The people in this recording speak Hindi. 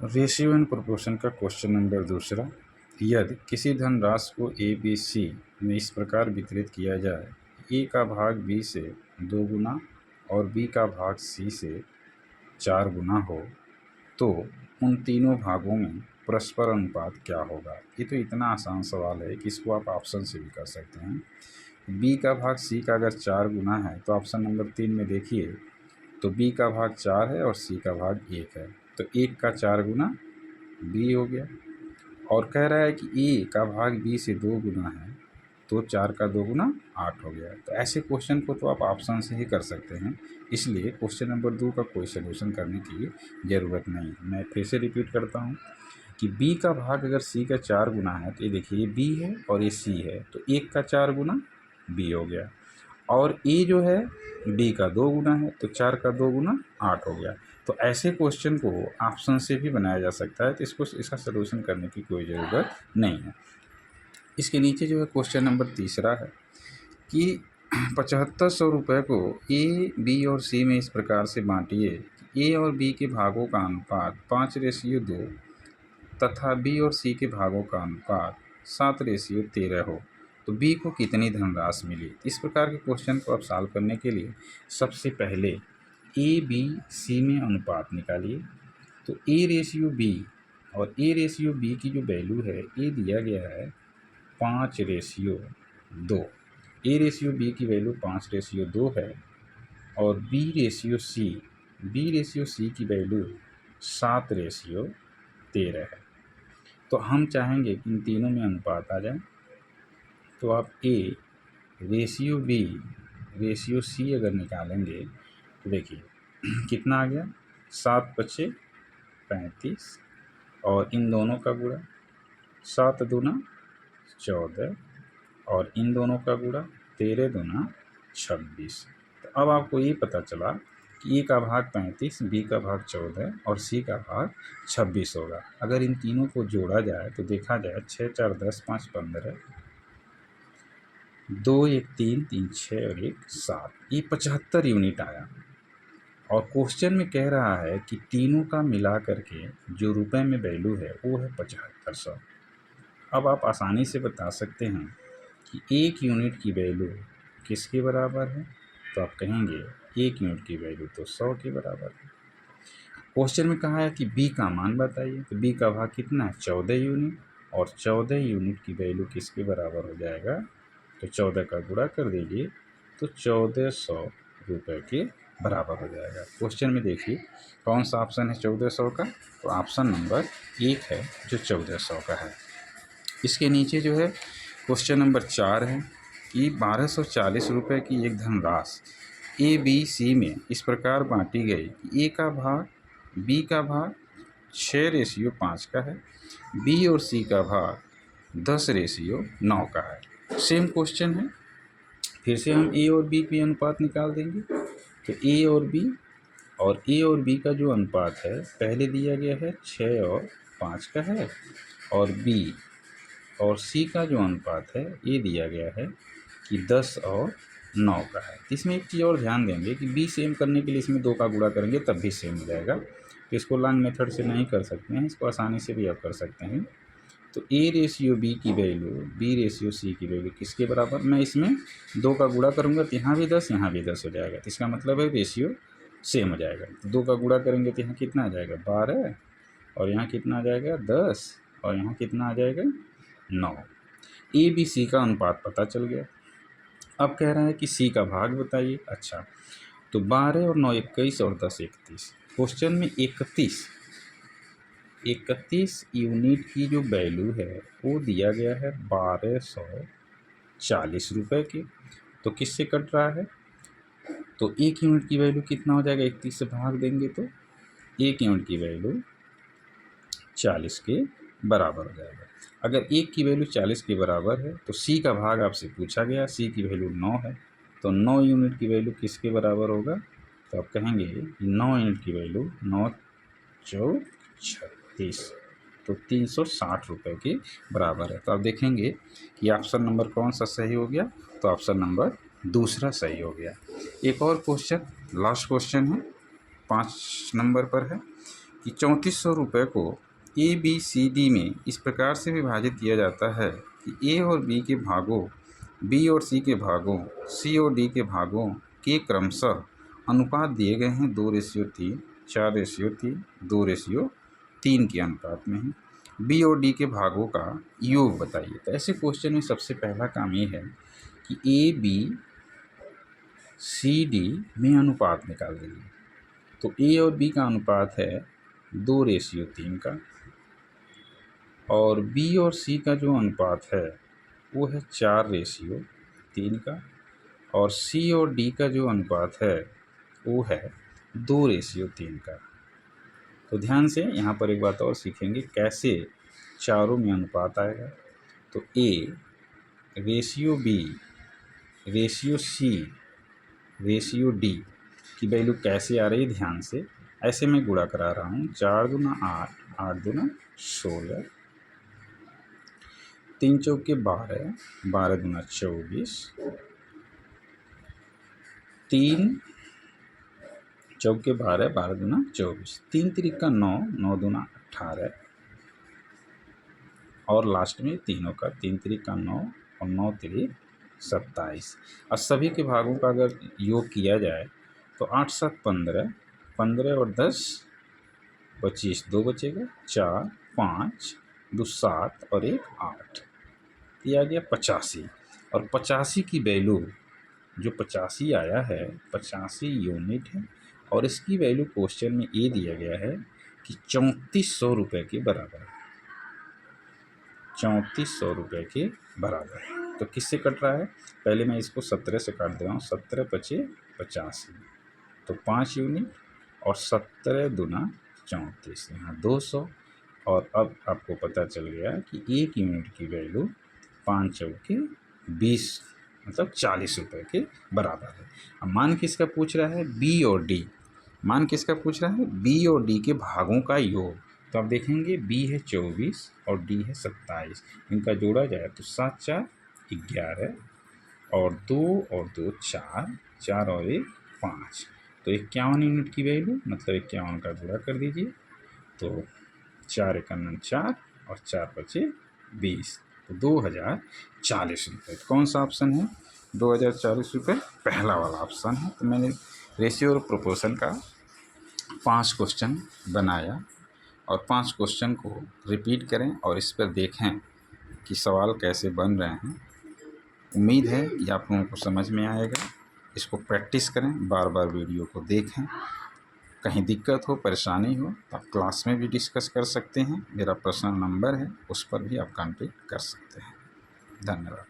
रेशियो एंड प्रोपोर्शन का क्वेश्चन नंबर दूसरा। यदि किसी धनराशि को ए बी सी में इस प्रकार वितरित किया जाए, ए का भाग बी से 2 गुना और बी का भाग सी से 4 गुना हो, तो उन तीनों भागों में परस्पर अनुपात क्या होगा। ये तो इतना आसान सवाल है कि इसको आप ऑप्शन से भी कर सकते हैं। बी का भाग सी का अगर 4 गुना है तो ऑप्शन नंबर 3 में देखिए, तो बी का भाग 4 है और सी का भाग 1 है, तो 1 का 4 गुना बी हो गया। और कह रहा है कि ए का भाग बी से 2 गुना है, तो 4 का 2 गुना 8 हो गया। तो ऐसे क्वेश्चन को तो आप ऑप्शन से ही कर सकते हैं, इसलिए क्वेश्चन नंबर 2 का कोई सलूशन करने की ज़रूरत नहीं है। मैं फिर से रिपीट करता हूँ कि बी का भाग अगर सी का 4 गुना है, तो ये देखिए ये बी है और ये सी है, तो 1 का 4 गुना बी हो गया। और ए जो है बी का 2 गुना है, तो 4 का 2 गुना 8 हो गया। तो ऐसे क्वेश्चन को ऑप्शन से भी बनाया जा सकता है, तो इसका सलूशन करने की कोई ज़रूरत नहीं है। इसके नीचे जो है क्वेश्चन नंबर तीसरा है कि 7500 रुपये को ए बी और सी में इस प्रकार से बांटिए कि ए और बी के भागों का अनुपात 5:2 तथा बी और सी के भागों का अनुपात 7:13 हो, तो बी को कितनी धनराशि मिली। इस प्रकार के क्वेश्चन को आप सॉल्व करने के लिए सबसे पहले ए बी सी में अनुपात निकालिए। तो ए रेशियो बी और ए रेशियो बी की जो वैल्यू है, ए दिया गया है 5:2। ए रेशियो बी की वैल्यू 5:2 है और बी रेशियो सी की वैल्यू 7:13 है। तो हम चाहेंगे कि इन तीनों में अनुपात आ जाए, तो आप A ratio B ratio C अगर निकालेंगे तो देखिए कितना आ गया, 7×5 = 35 और इन दोनों का गुणा 7 दूना 14 और इन दोनों का गुणा 13 दूना 26। तो अब आपको ये पता चला कि ए का भाग 35, बी का भाग 14 और सी का भाग 26 होगा। अगर इन तीनों को जोड़ा जाए तो देखा जाए 6 4 10 5 15, 2 1 3 3 6 और 1 7, ये 75 यूनिट आया। और क्वेश्चन में कह रहा है कि तीनों का मिला करके जो रुपए में वैल्यू है वो है 7500। अब आप आसानी से बता सकते हैं कि 1 यूनिट की वैल्यू किसके बराबर है, तो आप कहेंगे 1 यूनिट की वैल्यू तो 100 के बराबर है। क्वेश्चन में कहा है कि बी का मान बताइए, तो बी का भाग कितना है 14 यूनिट और 14 यूनिट की वैल्यू किसके बराबर हो जाएगा, तो 14 का गुणा कर दीजिए तो 1400 रुपये के बराबर हो जाएगा। क्वेश्चन में देखिए कौन सा ऑप्शन है 1400 का, तो ऑप्शन नंबर 1 है जो 1400 का है। इसके नीचे जो है क्वेश्चन नंबर 4 है कि 1240 रुपये की एक धनराशि ए बी सी में इस प्रकार बांटी गई कि ए का भाग बी का भाग 6:5 का है, बी और सी का भाग 10:9 का है। सेम क्वेश्चन है, फिर से हम ए और बी की अनुपात निकाल देंगे। तो ए और बी का जो अनुपात है पहले दिया गया है 6 और 5 का है, और बी और सी का जो अनुपात है ये दिया गया है कि 10 और 9 का है। इसमें एक चीज़ और ध्यान देंगे कि बी सेम करने के लिए इसमें 2 का गुणा करेंगे तब भी सेम हो जाएगा। तो इसको लॉन्ग मेथड से नहीं कर सकते हैं, इसको आसानी से भी आप कर सकते हैं। तो ए रेशियो बी की वैल्यू बी रेशियो सी की वैल्यू किसके बराबर, मैं इसमें 2 का गुणा करूँगा तो यहाँ भी 10 यहाँ भी 10 हो जाएगा, तो इसका मतलब है रेशियो सेम हो जाएगा। 2 का गुणा करेंगे तो यहाँ कितना आ जाएगा 12 और यहाँ कितना आ जाएगा 10 और यहाँ कितना आ जाएगा 9। ए बी सी का अनुपात पता चल गया। अब कह रहा है कि सी का भाग बताइए। अच्छा, तो 12 और 9 21 और 10 31। क्वेश्चन में 31 यूनिट की जो वैल्यू है वो दिया गया है 1240 रुपये की। तो किससे कट रहा है, तो 1 यूनिट की वैल्यू कितना हो जाएगा, 31 से भाग देंगे तो 1 यूनिट की वैल्यू 40 के बराबर हो जाएगा। अगर 1 की वैल्यू 40 के बराबर है तो सी का भाग आपसे पूछा गया, सी की वैल्यू 9 है, तो 9 यूनिट की वैल्यू किसके बराबर होगा, तो आप कहेंगे 9 यूनिट की वैल्यू 9 4 36, तो 360 रुपये के बराबर है। तो आप देखेंगे कि ऑप्शन नंबर कौन सा सही हो गया, तो ऑप्शन नंबर दूसरा सही हो गया। एक और क्वेश्चन, लास्ट क्वेश्चन है, 5 नंबर पर है। कि 3400 रुपये को ए बी सी डी में इस प्रकार से विभाजित किया जाता है कि ए और बी के भागों, बी और सी के भागों, सी और डी के भागों के क्रमशः अनुपात दिए गए हैं 2:3, 4:3, 2:3 के अनुपात में है। बी और डी के भागों का योग बताइए। तो ऐसे क्वेश्चन में सबसे पहला काम ये है कि ए बी सी डी में अनुपात निकाल दीजिए। तो ए और बी का अनुपात है 2:3 का, और बी और सी का जो अनुपात है वो है 4:3 का, और सी और डी का जो अनुपात है वो है 2:3 का। तो ध्यान से यहाँ पर एक बात और सीखेंगे कैसे चारों में अनुपात आएगा। तो A ratio B ratio C ratio D की वैल्यू कैसे आ रही है, ध्यान से ऐसे मैं गुणा करा रहा हूँ। 4 दूना 8, 8 दूना 16, 3 चौके 12, 12 दूना 24, 3 चौके 12, 12 दूना 24, 3 तिरिका 9, 9 दूना 18, और लास्ट में तीनों का 3 तिरिका 9 और 9 तिरिक 27। और सभी के भागों का अगर योग किया जाए तो 8 7 15, 15 और 10 25, 2 बचेगा, 4 5 2 7 और 1 8, ये आ गया 85। और 85 की वैल्यू जो 85 आया है 85 यूनिट है, और इसकी वैल्यू क्वेश्चन में ये दिया गया है कि 3400 रुपये के बराबर है। 3400 रुपये के बराबर है। तो किससे कट रहा है, पहले मैं इसको 17 से काट दे रहा हूँ। 17 पचे 85, तो 5 यूनिट, और 17 दूना 34, यहाँ 200। और अब आपको पता चल गया कि 1 यूनिट की वैल्यू 5 चौके 20 मतलब 40 रुपये के बराबर है। अब मान किसका पूछ रहा है, बी और डी। मान किसका पूछ रहा है, बी और डी के भागों का योग। तो आप देखेंगे बी है 24 और डी है 27, इनका जोड़ा जाए तो 7 4 11, और 2 और 2 4, 4 और 1 5, तो 51 यूनिट की वैल्यू, मतलब 51 का गुणा कर दीजिए। तो 4 एकम 4 और 4 बचे 20, तो 2040 रुपये। कौन सा ऑप्शन है, 2040 रुपये पहला वाला ऑप्शन है। तो मैंने रेशियो और प्रोपोर्शन का 5 क्वेश्चन बनाया, और 5 क्वेश्चन को रिपीट करें और इस पर देखें कि सवाल कैसे बन रहे हैं। उम्मीद है कि आप लोगों को समझ में आएगा। इसको प्रैक्टिस करें, बार बार वीडियो को देखें। कहीं दिक्कत हो, परेशानी हो तो आप क्लास में भी डिस्कस कर सकते हैं। मेरा पर्सनल नंबर है, उस पर भी आप कांटेक्ट कर सकते हैं। धन्यवाद।